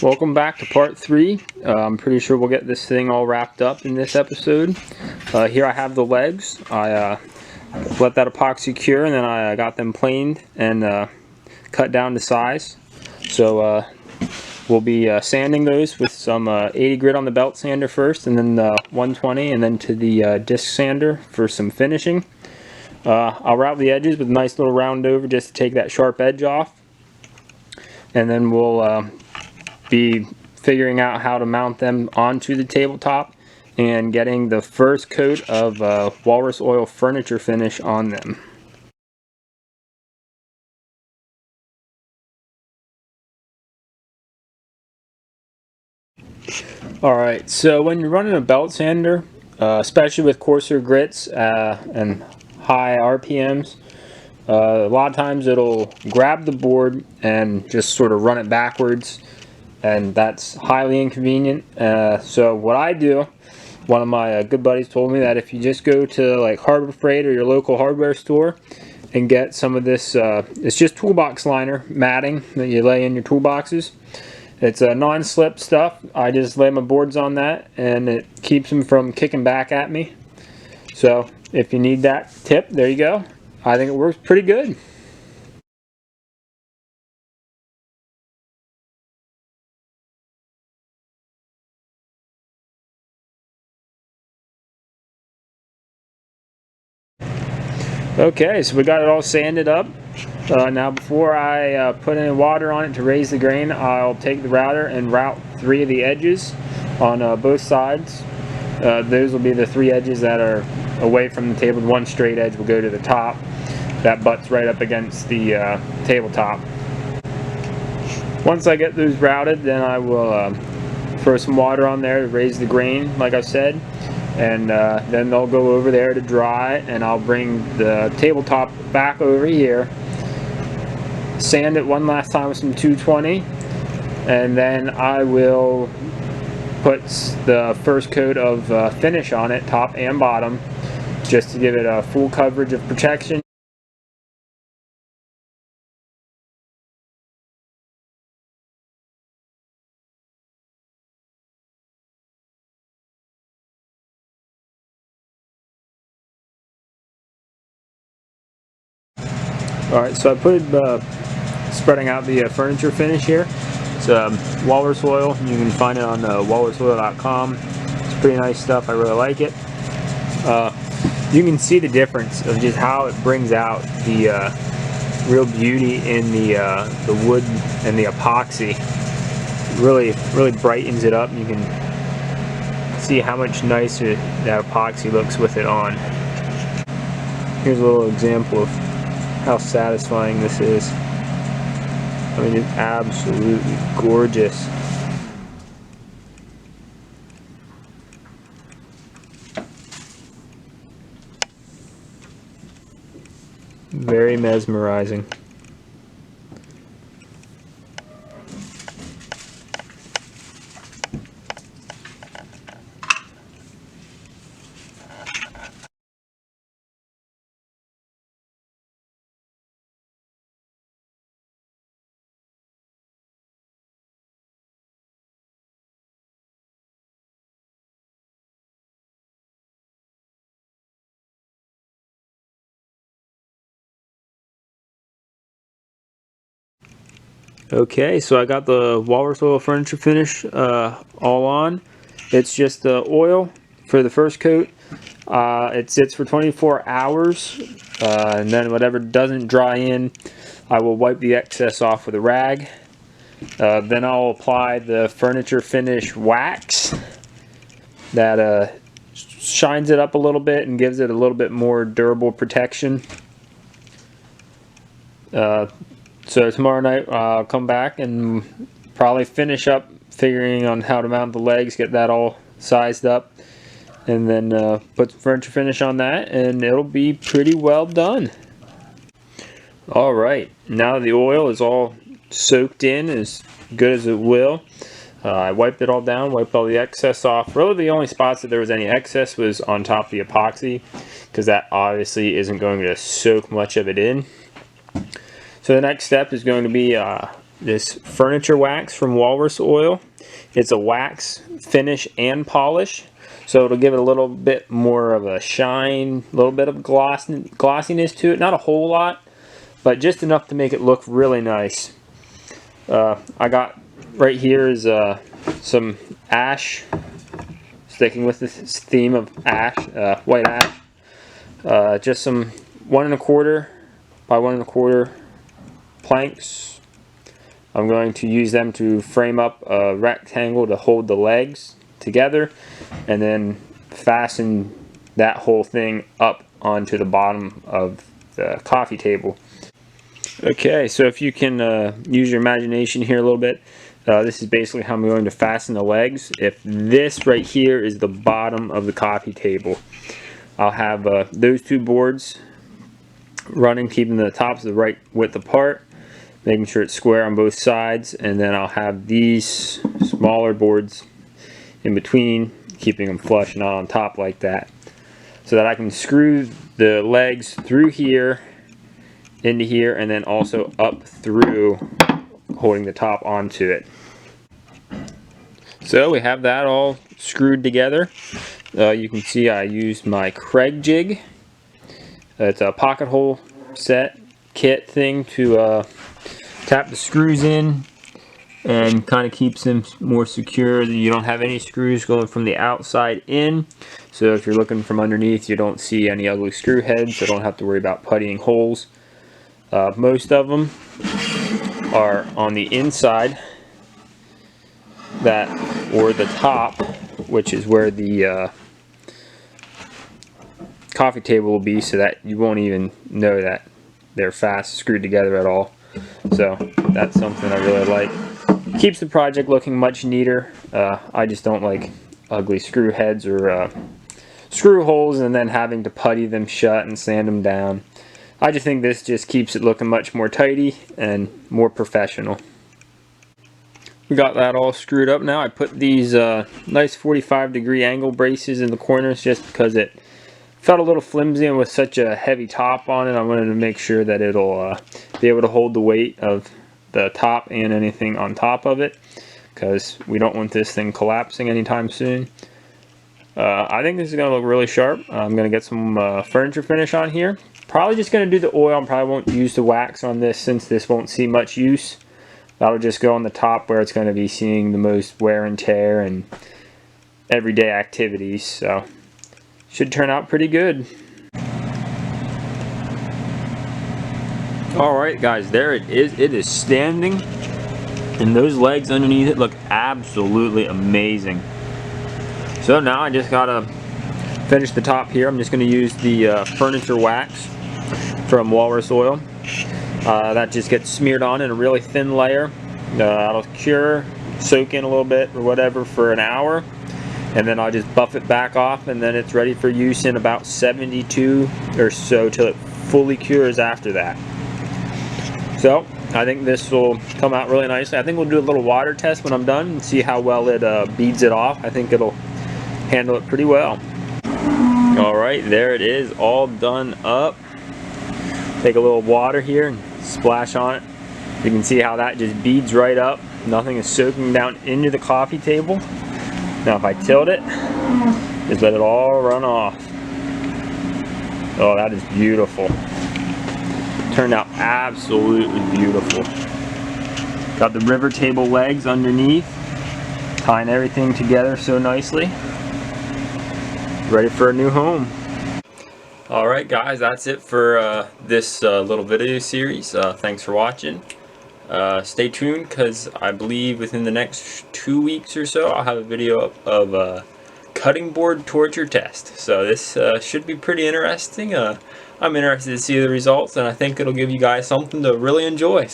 Welcome back to part 3. I'm pretty sure we'll get this thing all wrapped up in this episode. Here I have the legs. I let that epoxy cure, and then I got them planed and cut down to size. So we'll be sanding those with some 80 grit on the belt sander first, and then 120, and then to the disc sander for some finishing. I'll route the edges with a nice little round over just to take that sharp edge off. And then we'll be figuring out how to mount them onto the tabletop and getting the first coat of walrus oil furniture finish on them. Alright, so when you're running a belt sander, especially with coarser grits and high RPMs, a lot of times it'll grab the board and just sort of run it backwards, and that's highly inconvenient. So what I do, one of my good buddies told me that if you just go to like Harbor Freight or your local hardware store and get some of this, it's just toolbox liner matting that you lay in your toolboxes. It's a non-slip stuff. I just lay my boards on that and it keeps them from kicking back at me. So if you need that tip, there you go. I think it works pretty good. Okay, so we got it all sanded up. Now before I put any water on it to raise the grain, I'll take the router and route 3 of the edges on both sides. Those will be the 3 edges that are away from the table. One straight edge will go to the top. That butts right up against the tabletop. Once I get those routed, then I will throw some water on there to raise the grain, like I said. And then they'll go over there to dry, and I'll bring the tabletop back over here, sand it one last time with some 220, and then I will put the first coat of finish on it, top and bottom, just to give it a full coverage of protection. Alright, so I put spreading out the furniture finish here. It's walrus oil. You can find it on walrusoil.com. It's pretty nice stuff. I really like it. You can see the difference of just how it brings out the real beauty in the wood and the epoxy. It really brightens it up, and you can see how much nicer that epoxy looks with it on. Here's a little example of how satisfying this is. I mean, it's absolutely gorgeous. Very mesmerizing. Okay, so I got the walrus oil furniture finish all on. It's just the oil for the first coat. It sits for 24 hours, and then whatever doesn't dry in, I will wipe the excess off with a rag. Then I'll apply the furniture finish wax that shines it up a little bit and gives it a little bit more durable protection. So tomorrow night I'll come back and probably finish up figuring on how to mount the legs, get that all sized up, and then put some furniture finish on that, and it'll be pretty well done. Alright, now the oil is all soaked in as good as it will. I wiped it all down, wiped all the excess off. Really the only spots that there was any excess was on top of the epoxy, because that obviously isn't going to soak much of it in. So the next step is going to be this furniture wax from Walrus Oil. It's a wax finish and polish, so it'll give it a little bit more of a shine, a little bit of glossiness to it. Not a whole lot, but just enough to make it look really nice. I got right here is some ash, sticking with this theme of ash, white ash. Just some 1 1/4 by 1 1/4 planks. I'm going to use them to frame up a rectangle to hold the legs together, and then fasten that whole thing up onto the bottom of the coffee table. Okay, so if you can use your imagination here a little bit, this is basically how I'm going to fasten the legs. If this right here is the bottom of the coffee table, I'll have those two boards running, keeping the tops the right width apart, making sure it's square on both sides, and then I'll have these smaller boards in between, keeping them flush, not on top like that, so that I can screw the legs through here into here, and then also up through, holding the top onto it. So we have that all screwed together. You can see I used my Craig jig. It's a pocket hole set kit thing to tap the screws in and kind of keeps them more secure. You don't have any screws going from the outside in, so if you're looking from underneath, you don't see any ugly screw heads, so don't have to worry about puttying holes. Most of them are on the inside, or the top, which is where the coffee table will be, so that you won't even know that they're fast screwed together at all. So that's something I really like. Keeps the project looking much neater. I just don't like ugly screw heads or screw holes and then having to putty them shut and sand them down. I just think this just keeps it looking much more tidy and more professional. We got that all screwed up now. I put these nice 45-degree angle braces in the corners just because it felt a little flimsy, and with such a heavy top on it, I wanted to make sure that it'll be able to hold the weight of the top and anything on top of it, because we don't want this thing collapsing anytime soon. I think this is going to look really sharp. I'm going to get some furniture finish on here. Probably just going to do the oil. I probably won't use the wax on this, since this won't see much use. That'll just go on the top where it's going to be seeing the most wear and tear and everyday activities. So should turn out pretty good. Alright guys, there it is. It is standing, and those legs underneath it look absolutely amazing. So now I just gotta finish the top here. I'm just going to use the furniture wax from Walrus Oil. That just gets smeared on in a really thin layer. That'll cure, soak in a little bit or whatever for an hour, and then I'll just buff it back off, and then it's ready for use in about 72 or so till it fully cures after that. So I think this will come out really nicely. I think we'll do a little water test when I'm done and see how well it beads it off. I think it'll handle it pretty well. Alright, there it is, all done up. Take a little water here and splash on it. You can see how that just beads right up. Nothing is soaking down into the coffee table. Now if I tilt it, just let it all run off. Oh, that is beautiful. Turned out absolutely beautiful. Got the river table legs underneath, tying everything together so nicely. Ready for a new home. Alright guys, that's it for this little video series. Thanks for watching. Stay tuned, because I believe within the next 2 weeks or so I'll have a video of a cutting board torture test. So this should be pretty interesting. I'm interested to see the results, and I think it'll give you guys something to really enjoy.